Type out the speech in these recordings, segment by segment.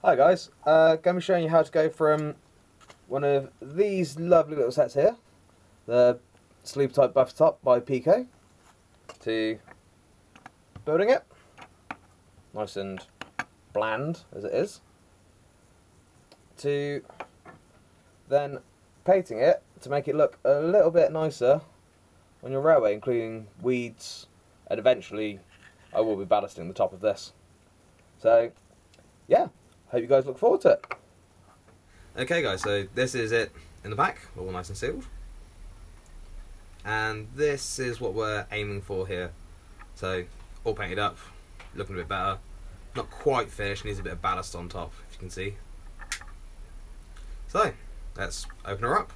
Hi guys, going to be showing you how to go from one of these lovely little sets here, the sleeve type buffer top by Peco, to building it, nice and bland as it is, to then painting it to make it look a little bit nicer on your railway, including weeds, and eventually I will be ballasting the top of this. So yeah, hope you guys look forward to it. Okay guys, so this is it in the back, all nice and sealed. And this is what we're aiming for here. So, all painted up, looking a bit better. Not quite finished, needs a bit of ballast on top, if you can see. So, let's open her up.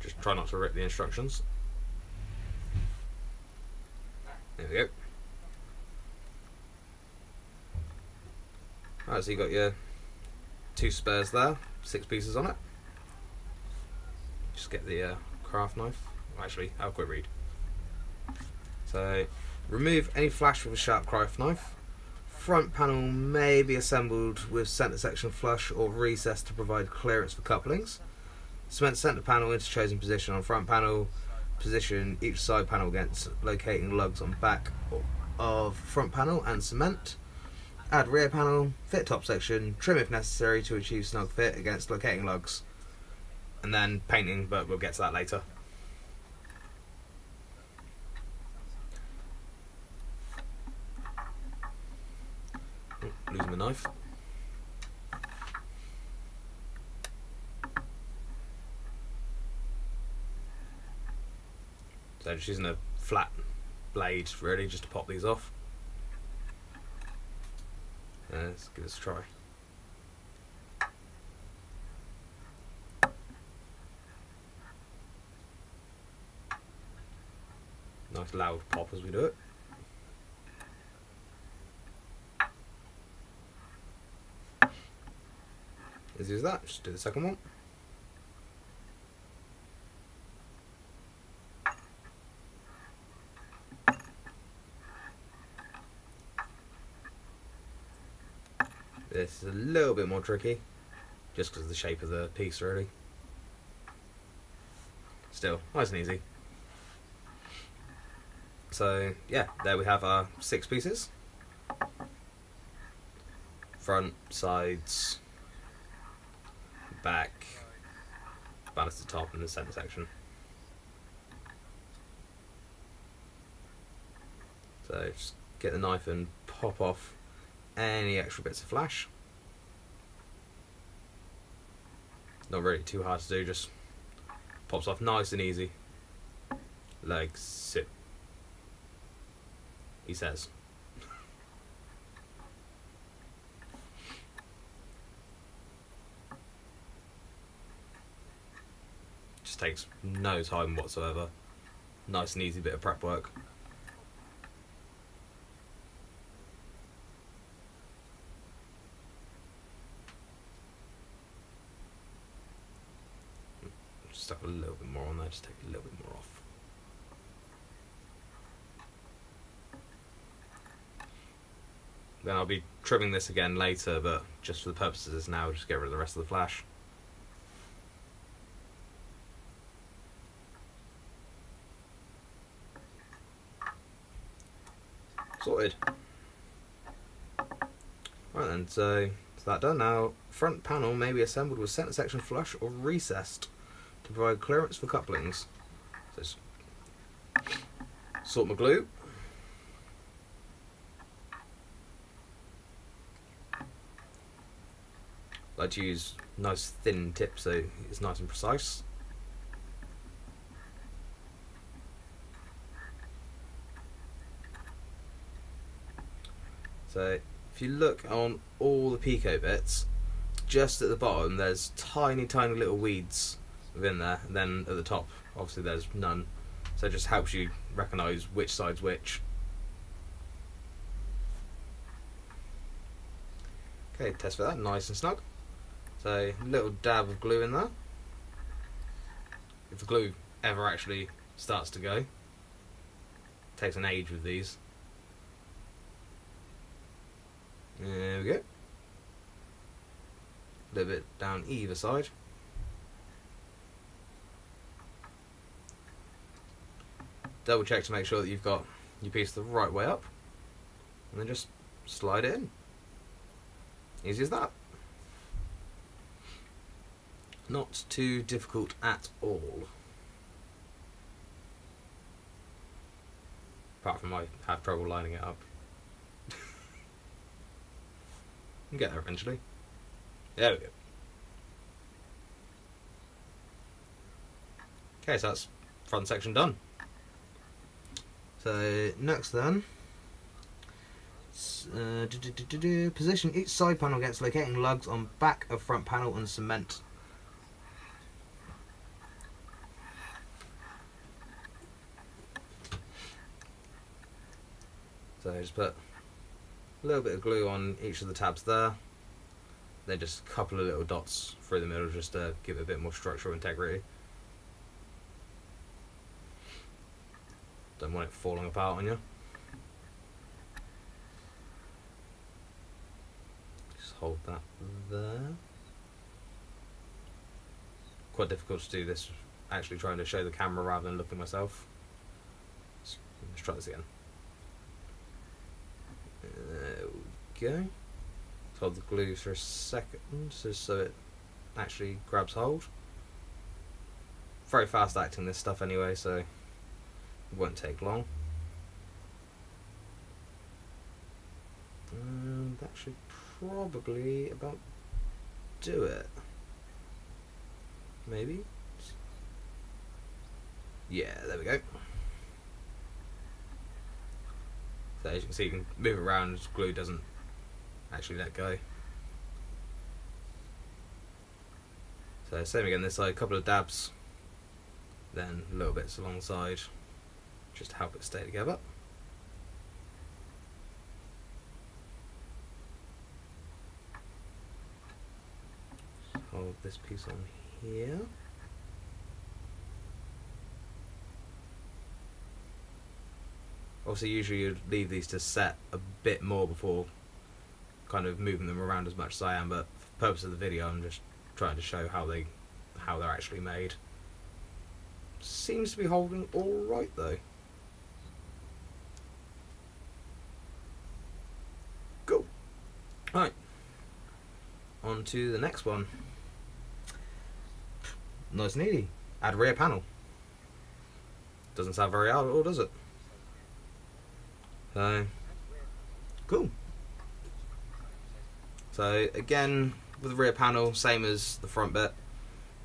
Just try not to rip the instructions. There we go. Alright, so you got your two spares there, 6 pieces on it. Just get the craft knife. Actually, have a quick read. So, remove any flash with a sharp craft knife. Front panel may be assembled with centre section flush or recessed to provide clearance for couplings. Cement centre panel into chosen position on front panel. Position each side panel against locating lugs on back of front panel and cement. Add rear panel, fit top section, trim if necessary to achieve snug fit against locating lugs. And then painting, but we'll get to that later. Oh, losing the knife. So just using a flat blade really just to pop these off. Let's give this a try. Nice loud pop as we do it. As easy as that, just do the second one. This is a little bit more tricky, just because of the shape of the piece really. Still, nice and easy. So yeah, there we have our 6 pieces. Front, sides, back, ballast at the top and the centre section. So just get the knife and pop off any extra bits of flash. Not really too hard to do, just pops off nice and easy. Like so, he says. Just takes no time whatsoever. Nice and easy bit of prep work. Stuck a little bit more on there, just take a little bit more off. Then I'll be trimming this again later, but just for the purposes of this now, just get rid of the rest of the flash. Sorted. Right then, so that done. Now, front panel may be assembled with centre section flush or recessed to provide clearance for couplings. So just sort my glue. I like to use nice thin tips so it's nice and precise. So if you look on all the Peco bits, just at the bottom there's tiny little weeds within there, and then at the top obviously there's none, so it just helps you recognise which side's which. Okay, test for that, nice and snug. So a little dab of glue in there. If the glue ever actually starts to go, it takes an age with these. little bit down either side. Double check to make sure that you've got your piece the right way up, and then just slide it in. Easy as that. Not too difficult at all. Apart from I have trouble lining it up. We'll get there eventually. There we go. Okay, so that's front section done. So next then, position each side panel against locating lugs on back of front panel and cement. So just put a little bit of glue on each of the tabs there, then just a couple of little dots through the middle just to give it a bit more structural integrity. Don't want it falling apart on you. Just hold that there. Quite difficult to do this actually trying to show the camera rather than looking myself. Let's try this again. There we go. Let's hold the glue for a second just so it actually grabs hold. Very fast acting this stuff anyway, so it won't take long. And that should probably about do it. Maybe? Yeah, there we go. So as you can see, you can move it around, glue doesn't actually let go. So same again this side, a couple of dabs, then little bits alongside just to help it stay together. Just hold this piece on here. Obviously usually you'd leave these to set a bit more before kind of moving them around as much as I am, but for the purpose of the video I'm just trying to show how they're actually made. Seems to be holding all right though. Cool. Right, on to the next one. Nice and easy. Add rear panel. Doesn't sound very hard at all, does it? So, cool. So again, with the rear panel, same as the front bit,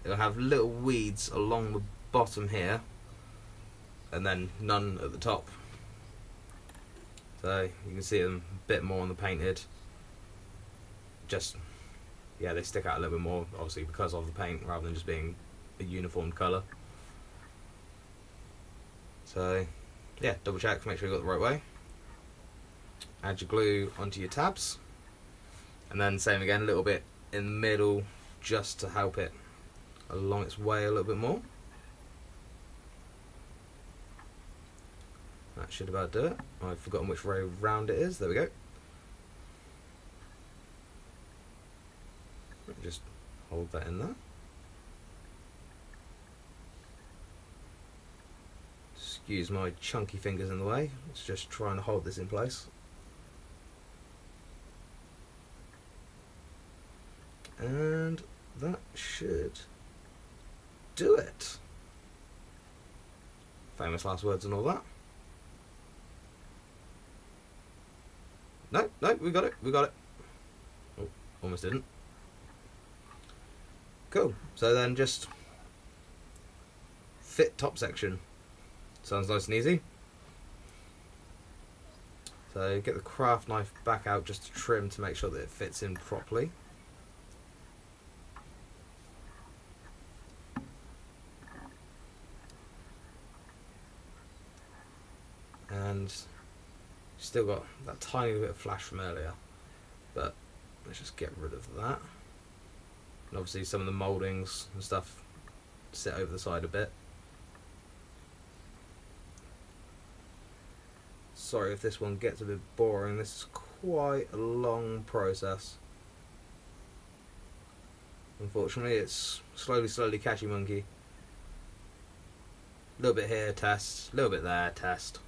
it'll have little weeds along the bottom here, and then none at the top. So you can see them a bit more on the painted. Just, yeah, they stick out a little bit more, obviously because of the paint, rather than just being a uniform colour. So, yeah, double check, make sure you got the right way. Add your glue onto your tabs, and then same again, a little bit in the middle just to help it along its way a little bit more. That should about do it. I've forgotten which way round it is. There we go. Just hold that in there. Excuse my chunky fingers in the way. It's just trying to hold this in place. And that should do it. Famous last words and all that. No, we got it, Oh, almost didn't. Cool, so then just fit top section. Sounds nice and easy. So get the craft knife back out just to trim to make sure that it fits in properly. And still got that tiny bit of flash from earlier, but let's just get rid of that. And obviously some of the mouldings and stuff sit over the side a bit. Sorry if this one gets a bit boring, this is quite a long process. Unfortunately, it's slowly catchy monkey. A little bit here, test. A little bit there, test.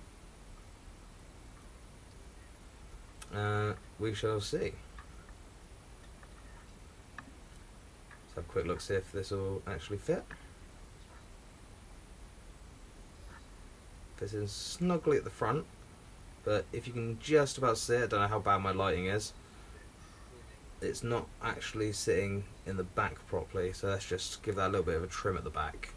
We shall see. Let's have a quick look, see if this will actually fit. Fits in snugly at the front, but if you can just about see it, I don't know how bad my lighting is, it's not actually sitting in the back properly, so let's just give that a little bit of a trim at the back.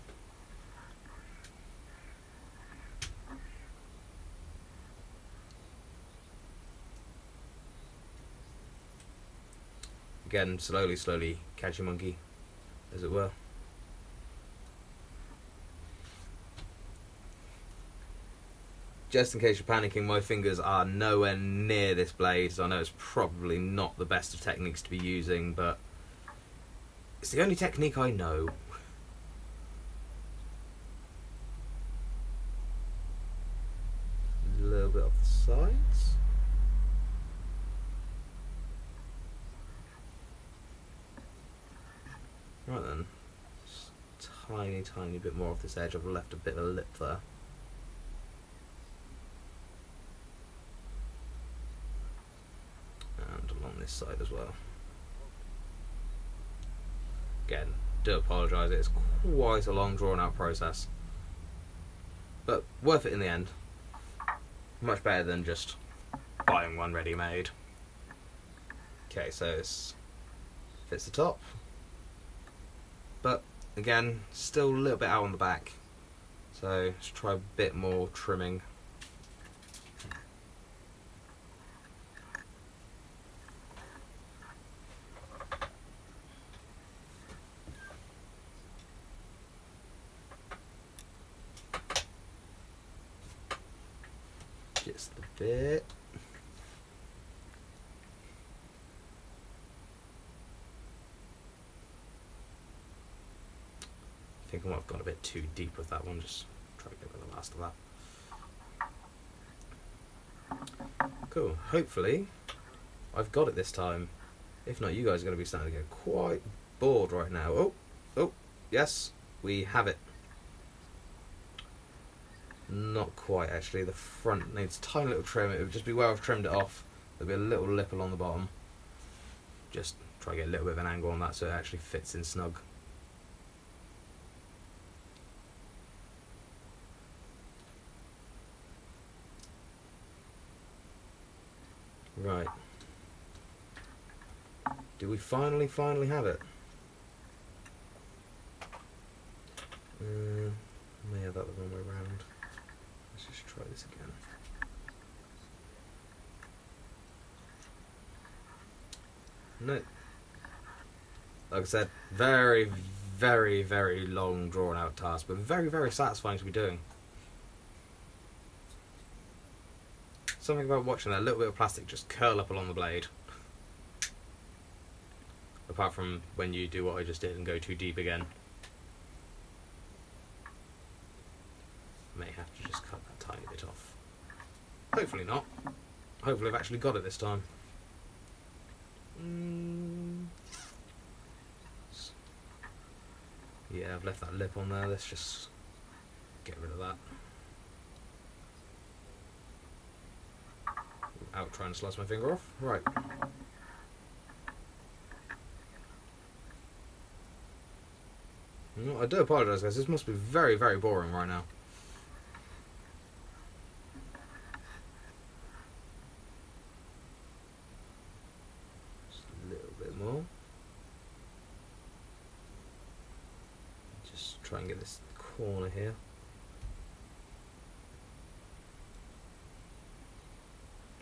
Again, slowly catchy monkey, as it were. Just in case you're panicking, my fingers are nowhere near this blade, so I know it's probably not the best of techniques to be using, but it's the only technique I know. A little bit off the sides. Right then, just tiny bit more off this edge. I've left a bit of a lip there. And along this side as well. Again, do apologise, it's quite a long drawn out process. But worth it in the end. Much better than just buying one ready made. Okay, so it fits the top. But again, still a little bit out on the back, so let's try a bit more trimming. Just a bit. I think I might have gone a bit too deep with that one, just try to get rid of the last of that. Cool, hopefully I've got it this time. If not, you guys are going to be starting to get quite bored right now. Oh, yes, we have it. Not quite actually, the front needs a tiny little trim. It would just be where I've trimmed it off. There'll be a little lip along the bottom. Just try to get a little bit of an angle on that so it actually fits in snug. Right. Do we finally have it? May have that the wrong way around. Let's just try this again. No. Like I said, very long drawn out task, but very satisfying to be doing. Something about watching that little bit of plastic just curl up along the blade. Apart from when you do what I just did and go too deep again. May have to just cut that tiny bit off. Hopefully not. Hopefully I've actually got it this time. Yeah, I've left that lip on there. Let's just get rid of that. Out trying to slice my finger off. Right. No, I do apologise guys, this must be very boring right now. Just a little bit more. Just try and get this corner here.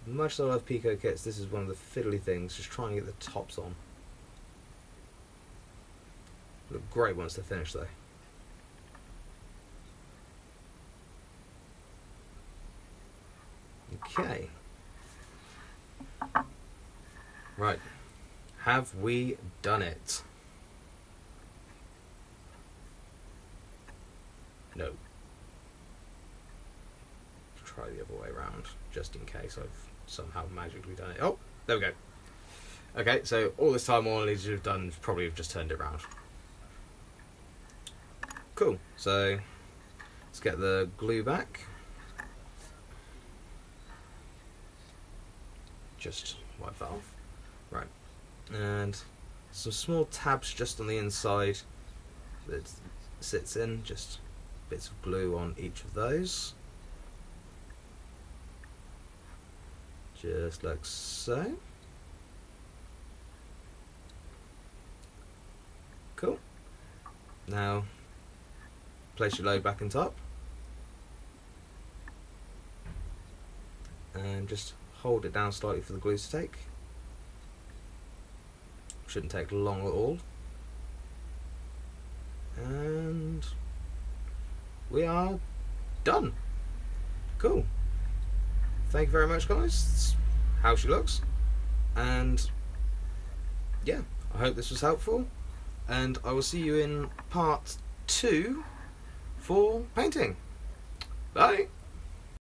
Much as I love Peco kits, this is one of the fiddly things, just trying to get the tops on. Look great once they're finished though. Okay. Right. Have we done it? No. Try the other way around, just in case I've somehow magically done it. Oh, there we go. Okay, so all this time all I need to have done is probably have just turned it around. Cool, so let's get the glue back. Just wipe that off. Right, and some small tabs just on the inside that sits in, just bits of glue on each of those. Just like so. Cool. Now place your load back on top and just hold it down slightly for the glue to take. Shouldn't take long at all. And we are done. Cool. Thank you very much, guys. That's how she looks. And yeah, I hope this was helpful. And I will see you in part 2 for painting. Bye.